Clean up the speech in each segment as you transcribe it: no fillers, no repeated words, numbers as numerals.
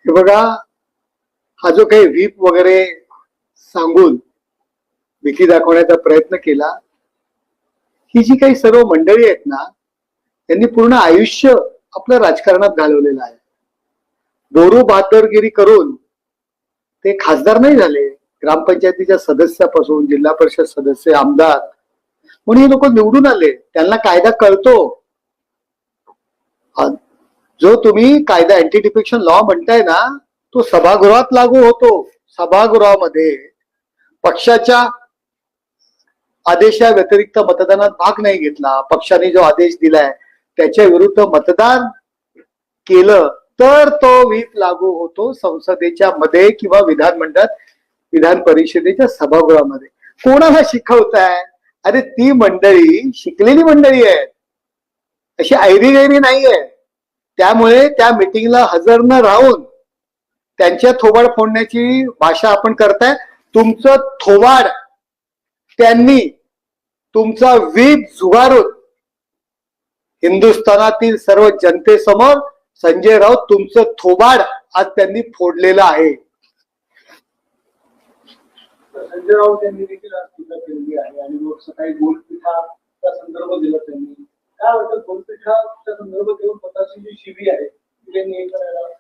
हे बघा, हा जो काही व्हीप वगैरे सांगून भीती दाखवण्याचा प्रयत्न केला, ही जी काही सर्व मंडळी आहेत ना, त्यांनी पूर्ण आयुष्य आपलं राजकारणात घालवलेलं आहे. बोरू बहादरगिरी करून ते खासदार नाही झाले. ग्रामपंचायतीच्या सदस्यापासून जिल्हा परिषद सदस्य, आमदार म्हणून हे लोक निवडून आले. त्यांना कायदा कळतो. जो तुम्ही कायदा अँटी डिफेक्शन लॉ म्हणताय ना, तो सभागृहात लागू होतो. सभागृहामध्ये पक्षाच्या आदेशा व्यतिरिक्त मतदानात भाग नाही घेतला, पक्षाने जो आदेश दिलाय त्याच्या विरुद्ध मतदान केलं तर तो व्हीप लागू होतो संसदेच्या मध्ये किंवा विधानमंडळात, विधान परिषदेच्या सभागृहामध्ये. कोणाला शिकवताय? अरे ती मंडळी शिकलेली मंडळी आहे, अशी ऐरी गैरी नाहीये. त्यामुळे त्या मीटिंगला हजर न राहून त्यांच्या थोबाड फोडण्याची भाषा आपण करताय. तुमचं थोबाड त्यांनी, तुमचा व्हीप झुगारून हिंदुस्थानातील सर्व जनतेसमोर संजय राऊत तुमचं थोबाड आज त्यांनी फोडलेलं आहे. संजय राऊत यांनी देखील आज टीका केलेली आहे आणि मग सकाळी गोलपीठाचा संदर्भ दिला त्यांनी. काय वाटतं, गोलपीठाच्या संदर्भ देऊन स्वतःची जी शिबी आहे त्यांनी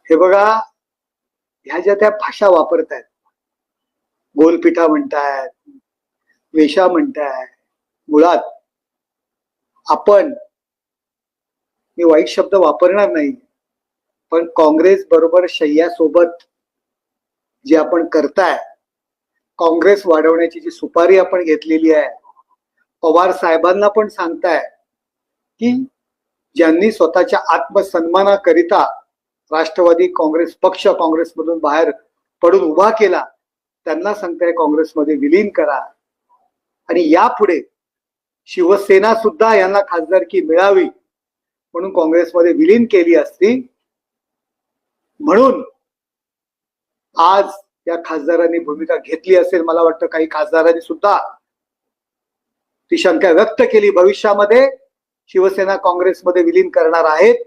हे बघा, ह्या ज्या त्या भाषा वापरतायत, गोलपीठा म्हणतायत, वेशा म्हणताय, मुळात आपण, मी वाईट शब्द वापरणार नाही, पण काँग्रेस बरोबर शय्यासोबत जे आपण करताय, काँग्रेस वाढवण्याची जी सुपारी आपण घेतलेली आहे, पवार साहेबांना पण सांगताय की ज्यांनी स्वतःच्या आत्मसन्मानाकरिता राष्ट्रवादी काँग्रेस पक्ष काँग्रेसमधून बाहेर पडून उभा केला, त्यांना सांगताय काँग्रेसमध्ये विलीन करा. आणि यापुढे शिवसेना सुद्धा यांना खासदारकी मिळावी म्हणून काँग्रेसमध्ये विलीन केली असती. म्हणून आज या खासदारांनी भूमिका घेतली असेल. मला वाटतं काही खासदारांनी सुद्धा ती शंका व्यक्त केली, भविष्यामध्ये शिवसेना काँग्रेसमध्ये विलीन करणार आहेत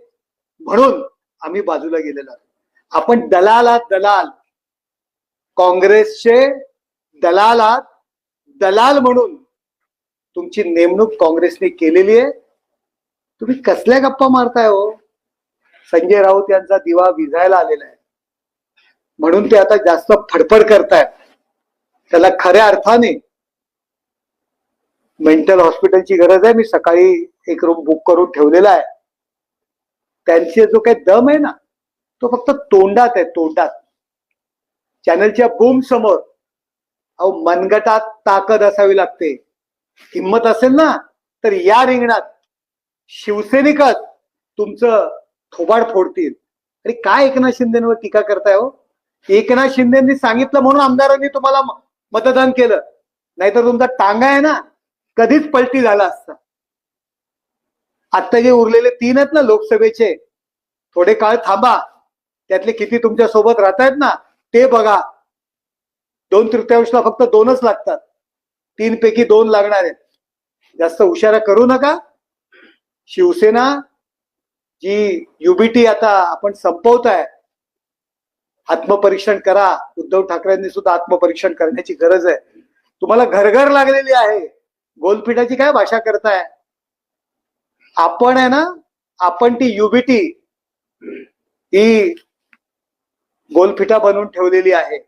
म्हणून आम्ही बाजूला गेलेलो आहोत. आपण दलालात दलाल, काँग्रेसचे दलालात दलाल म्हणून तुमची नेमणूक काँग्रेसने केलेली आहे. तुम्ही कसल्या गप्पा मारताय हो? संजय राऊत यांचा दिवा विझायला आलेला आहे म्हणून ते आता जास्त फडफड करतायत. त्याला खऱ्या अर्थाने मेंटल हॉस्पिटलची गरज आहे. मी सकाळी एक रूम बुक करून ठेवलेला आहे. त्यांचे जो काही दम आहे ना, तो फक्त तोंडात आहे, तोंडात. चॅनलच्या बूम समोर अहो मनगटात ताकद असावी लागते. हिंमत असेल ना तर या रिंगणात शिवसैनिकच तुमचं थोबाड फोडतील. अरे काय एकनाथ शिंदेवर टीका करताय हो? एकनाथ शिंदेनी सांगितलं म्हणून आमदारांनी तुम्हाला मतदान केलं, नाहीतर तुमचा टांगा आहे ना कधीच पलटी झाला असता. आता जे उरलेले 3 आहेत ना लोकसभेचे, थोडे काळ थांबा, त्यातले किती तुमच्या सोबत राहतायत ना ते बघा. 2/3 फक्त 2च लागतात, 3 पैकी 2 लागणार आहेत. जास्त हुशारा करू नका. शिवसेना जी युबीटी आता आपण संपवताय, आत्मपरीक्षण करा. उद्धव ठाकरेंनी सुद्धा आत्मपरीक्षण करण्याची गरज आहे. तुम्हाला घरघर लागलेली आहे. गोलपीठाची काय भाषा करताय? आपण आहे ना, आपण ती युबीटी ही गोलपीठा बनवून ठेवलेली आहे.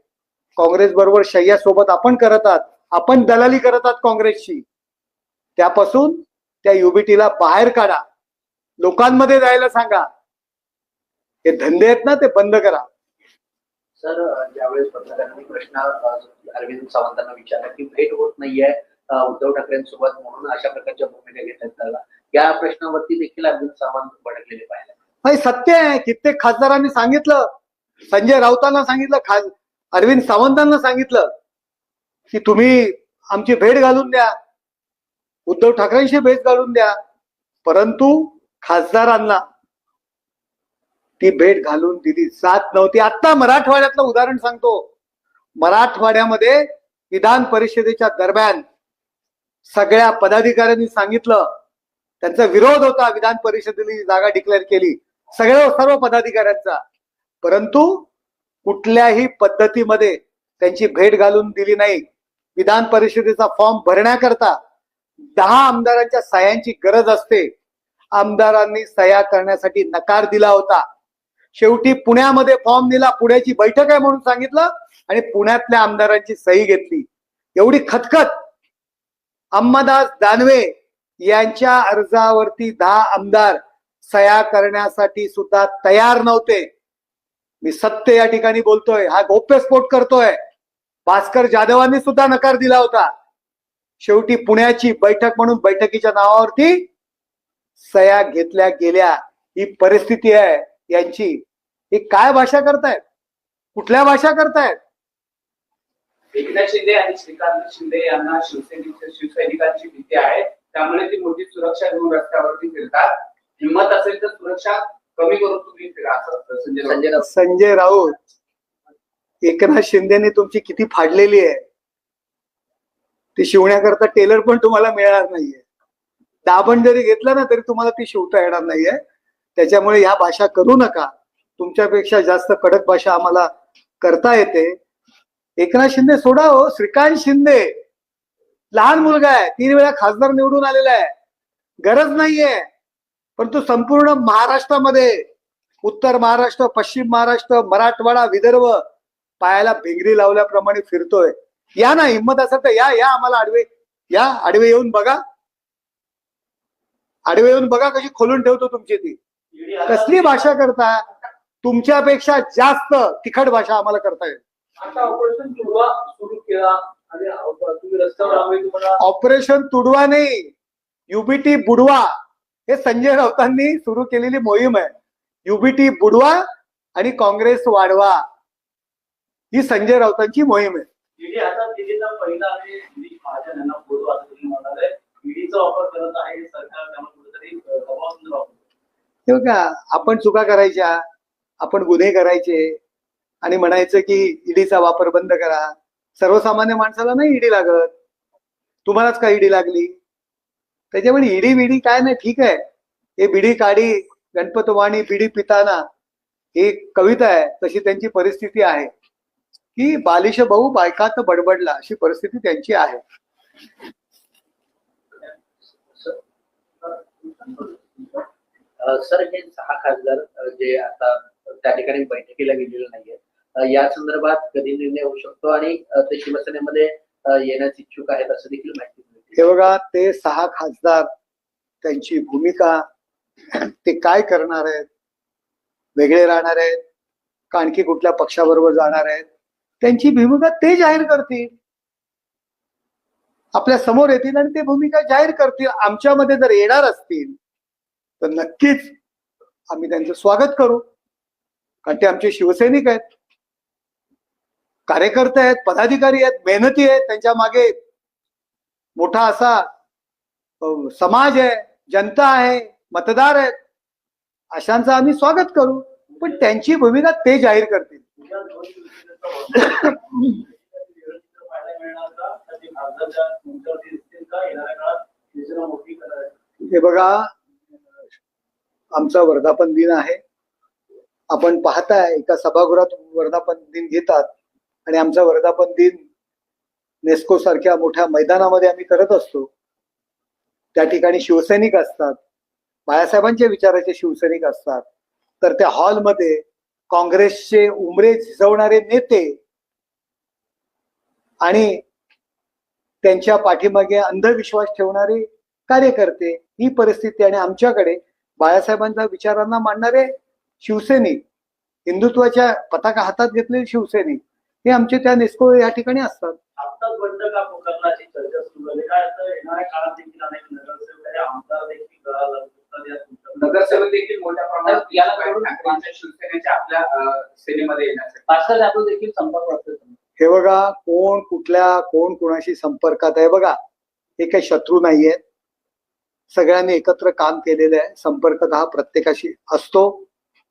काँग्रेस बरोबर शय्या सोबत आपण करत आहात, आपण दलाली करत आहात काँग्रेसची. त्यापासून त्या युबीटीला बाहेर काढा, लोकांमध्ये जायला सांगा. हे धंदे आहेत ना ते बंद करा. सर, ज्यावेळेस पत्रकारांनी प्रश्न अरविंद सावंतांना विचारला की भेट होत नाहीये उद्धव ठाकरेंसोबत म्हणून अशा प्रकारच्या भूमिका घेतात, त्याला या प्रश्नावरती देखील अरविंद सावंत भडकलेले पाहिजे. नाही, सत्य आहे. कित्येक खासदारांनी सांगितलं, संजय राऊतांना सांगितलं, अरविंद सावंतांना सांगितलं की तुम्ही आमची भेट घालून द्या, उद्धव ठाकरेंशी भेट घालून द्या. परंतु खासदारांना ती भेट घालून दिली जात नव्हती. आता मराठवाड्यातलं उदाहरण सांगतो. मराठवाड्यामध्ये विधान परिषदेच्या दरम्यान सगळ्या पदाधिकाऱ्यांनी सांगितलं, त्यांचा विरोध होता. विधान परिषदेने जागा डिक्लेअर केली, सर्व पदाधिकाऱ्यांचा, परंतु कुठल्याही पद्धतीमध्ये त्यांची भेट घालून दिली नाही. विधान परिषदेचा फॉर्म भरण्याकरता 10 आमदारांच्या सह्यांची गरज असते. आमदारांनी सह्या करण्यासाठी नकार दिला होता. शेवटी पुण्यामध्ये फॉर्म दिला, पुण्याची बैठक आहे म्हणून सांगितलं आणि पुण्यातल्या आमदारांची सही घेतली. एवढी खतखत. अंबादास दानवे यांच्या अर्जावरती 10 आमदार सह्या करण्यासाठी सुद्धा तयार नव्हते. मी सत्य या ठिकाणी बोलतोय, हा गौप्यस्फोट करतोय. भास्कर जाधवांनी सुद्धा नकार दिला होता. शेवटी पुण्याची बैठक म्हणून बैठकीच्या नावावरती सह्या घेतल्या गेल्या. ही परिस्थिती आहे यांची. ही काय भाषा करतायत? कुठल्या भाषा करतायत? एकनाथ शिंदे आणि श्रीकांत शिंदे यांना शिवसैनिकांची भीती आहे, त्यामुळे ती मोठी सुरक्षा घेऊन रस्त्यावरती फिरतात. हिंमत असेल तर सुरक्षा कमी करून तुम्ही फिरा, असं संजय राऊत. एकनाथ शिंदेने तुमची किती फाडलेली आहे. ती शिवण्याकरता टेलर पण तुम्हाला मिळणार नाहीये. दाबण जरी घेतलं ना तरी तुम्हाला ती शिवता येणार नाहीये. त्याच्यामुळे ह्या भाषा करू नका. तुमच्यापेक्षा जास्त कडक भाषा आम्हाला करता येते. एकनाथ शिंदे सोडा हो. श्रीकांत शिंदे लहान मुलगा आहे, 3 वेळा खासदार निवडून आलेला आहे. गरज नाहीये. परंतु संपूर्ण महाराष्ट्रामध्ये, उत्तर महाराष्ट्र, पश्चिम महाराष्ट्र, मराठवाडा, विदर्भ पायाला भिंगरी लावल्याप्रमाणे फिरतोय. या ना, हिंमत असेल तर या आम्हाला आडवे या. आडवे येऊन बघा. आडवे येऊन बघा कशी खोलून ठेवतो तुमची ती. कसली भाषा करता? तुमच्यापेक्षा जास्त तिखट भाषा आम्हाला करता येईल. आता ऑपरेशन तुडवा सुरू केला आणि तुम्ही रस्त्यावर आम्ही तुम्हाला ऑपरेशन तुडवा नाही, युबीटी बुडवा. हे संजय राऊतांनी सुरू केलेली मोहीम आहे. युबीटी बुडवा आणि काँग्रेस वाढवा, ही संजय राऊतांची मोहीम आहे. ईडी आता दिल्लीचा पहिला आणि ईडी महाजन यांना बोलू असं तुम्ही म्हणाले. ईडीचा वापर करत आहे सरकार, त्यामुळे कुठेतरी दबाव वापरतो. हे बघा, आपण चुका करायच्या, आपण गुन्हे करायचे आणि म्हणायचं की ईडीचा वापर बंद करा. सर्वसामान्य माणसाला नाही ईडी लागत. तुम्हालाच का ईडी लागली? त्याच्यामुळे ईडी बिडी काय नाही, ठीक आहे. हे बिडी काढी गणपत वाणी बिडी पिताना, ही कविता आहे. तशी त्यांची परिस्थिती आहे की बालिश भाऊ बायकात बडबडला, अशी परिस्थिती त्यांची आहे. सर, हे 6 खासदार जे आता त्या ठिकाणी बैठकीला गेलेले नाहीये, या संदर्भात कधी निर्णय होऊ शकतो आणि ते शिवसेनेमध्ये येण्यास इच्छुक आहेत असं देखील माहिती मिळते? हे बघा, ते 6 खासदार, त्यांची भूमिका, ते काय करणार आहेत, वेगळे राहणार आहेत का आणखी कुठल्या पक्षाबरोबर जाणार आहेत, त्यांची भूमिका ते जाहीर करतील. आपल्या समोर येतील आणि ते भूमिका जाहीर करतील. आमच्यामध्ये जर येणार असतील तर नक्कीच आम्ही त्यांचं स्वागत करू, कारण ते आमचे शिवसैनिक आहेत, कार्यकर्ते आहेत, पदाधिकारी आहेत, मेहनती आहेत. त्यांच्या मागे मोठा असा समाज आहे, जनता आहे, मतदार आहेत. अशांचं आम्ही स्वागत करू, पण त्यांची भूमिका ते जाहीर करतील. हे बघा, आमचा वर्धापन दिन आहे. आपण पाहताय एका सभागृहात वर्धापन दिन घेतात आणि आमचा वर्धापन दिन नेस्को सारख्या मोठ्या मैदानामध्ये आम्ही करत असतो. त्या ठिकाणी शिवसैनिक असतात, बाळासाहेबांच्या विचाराचे शिवसैनिक असतात. तर त्या हॉलमध्ये काँग्रेसचे उमरे झिजवणारे नेते आणि त्यांच्या पाठीमागे अंधविश्वास ठेवणारे कार्यकर्ते, ही परिस्थिती. आणि आमच्याकडे बाळासाहेबांच्या विचारांना मांडणारे शिवसैनिक, हिंदुत्वाच्या पताका हातात घेतलेले शिवसैनिक, हे आमचे त्या नेस्को या ठिकाणी असतात. आत्ताच बंद का पुकारण्याची चर्चा सुरू झाली. काय असं येणाऱ्या काळात देखील अनेक नगरसेवक आणि आमदार देखील गळाला नगरसेवक देखील मोठ्या प्रमाणात याला ठाकरेंच्या शिवसेनेच्या आपल्या सेनेमध्ये येण्यासाठी देखील संपर्क वाटतो. हे बघा, कोण कोणाशी संपर्कात आहे. बघा, हे काही शत्रू नाहीये. सगळ्यांनी एकत्र काम केलेलं आहे. संपर्क हा प्रत्येकाशी असतो.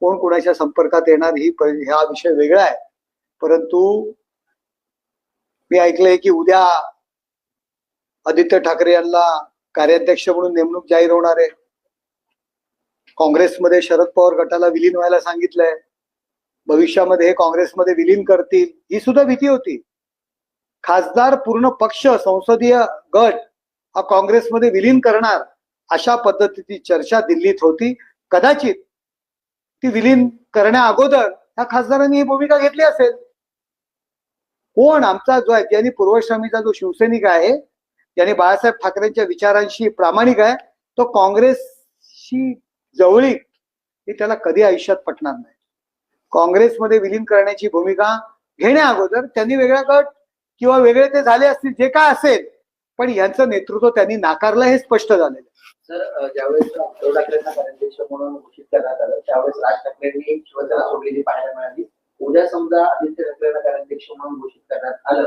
कोण कोणाच्या संपर्कात येणार हा विषय वेगळा आहे. परंतु मी ऐकलंय की उद्या आदित्य ठाकरे यांना कार्याध्यक्ष म्हणून नेमणूक जाहीर होणार आहे. काँग्रेसमध्ये शरद पवार गटाला विलीन व्हायला सांगितलंय, भविष्यामध्ये हे काँग्रेसमध्ये विलीन करतील, ही सुद्धा भीती होती. खासदार पूर्ण पक्ष संसदीय गट हा काँग्रेसमध्ये विलीन करणार अशा पद्धतीची चर्चा दिल्लीत होती. कदाचित ती विलीन करण्या अगोदर या खासदारांनी ही भूमिका घेतली असेल. कोण आमचा जो आहे ज्यांनी पूर्वश्रमीचा जो शिवसैनिक आहे, ज्यांनी बाळासाहेब ठाकरेंच्या विचारांशी प्रामाणिक आहे, तो काँग्रेसशी जवळीक ही त्याला कधी आयुष्यात पटणार नाही. काँग्रेसमध्ये विलीन करण्याची भूमिका घेण्या अगोदर त्यांनी वेगळा गट किंवा वेगळे ते झाले असतील, जे काय असेल, पण यांचं नेतृत्व त्यांनी नाकारलं हे स्पष्ट झालेलं आहे. सर, ज्यावेळेस उद्धव ठाकरेंना कार्याध्यक्ष म्हणून घोषित करण्यात आलं त्यावेळेस राज ठाकरेंनी शिवसेना सोडलेली पाहायला मिळाली. उद्या समजा आदित्य ठाकरेंना कार्याध्यक्ष म्हणून घोषित करण्यात आलं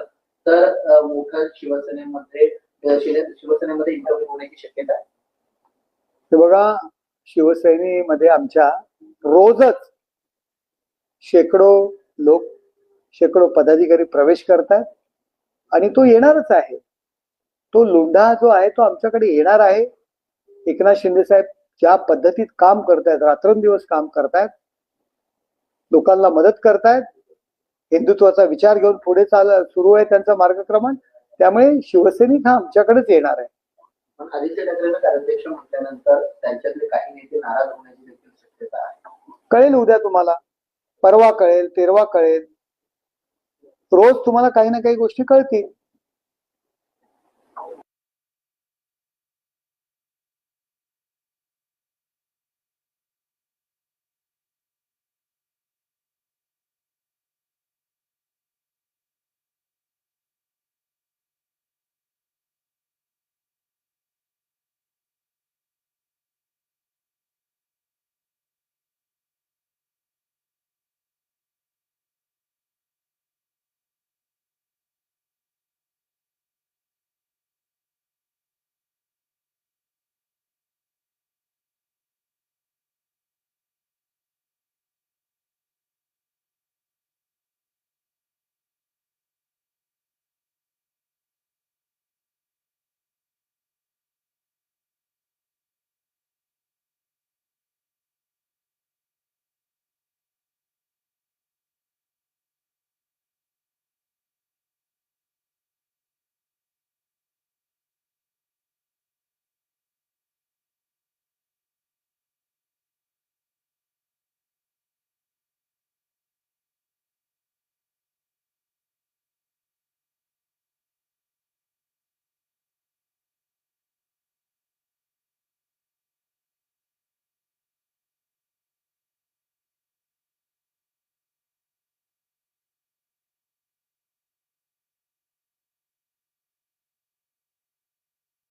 तर मोठं शिवसेनेमध्ये इंटरव्ह्यू होण्याची शक्यता आहे. ते बघा, शिवसेनेमध्ये आमच्या रोजच शेकडो पदाधिकारी प्रवेश करतात आणि तो येणारच आहे. तो लुंडा जो आहे तो आमच्याकडे येणार आहे. एकनाथ शिंदे साहेब ज्या पद्धतीत काम करतायत, रात्रंदिवस काम करतायत, लोकांना मदत करतायत, हिंदुत्वाचा विचार घेऊन पुढे सुरू आहे त्यांचं मार्गक्रमण. त्यामुळे शिवसैनिक हा आमच्याकडेच येणार आहे. पण आदित्य ठाकरेंना कार्याध्यक्ष म्हटल्यानंतर त्यांच्यातले काही नेते नाराज होण्याची देखील शक्यता आहे. कळेल उद्या तुम्हाला, परवा कळेल, तेरवा कळेल. रोज तुम्हाला काही ना काही गोष्टी कळतील.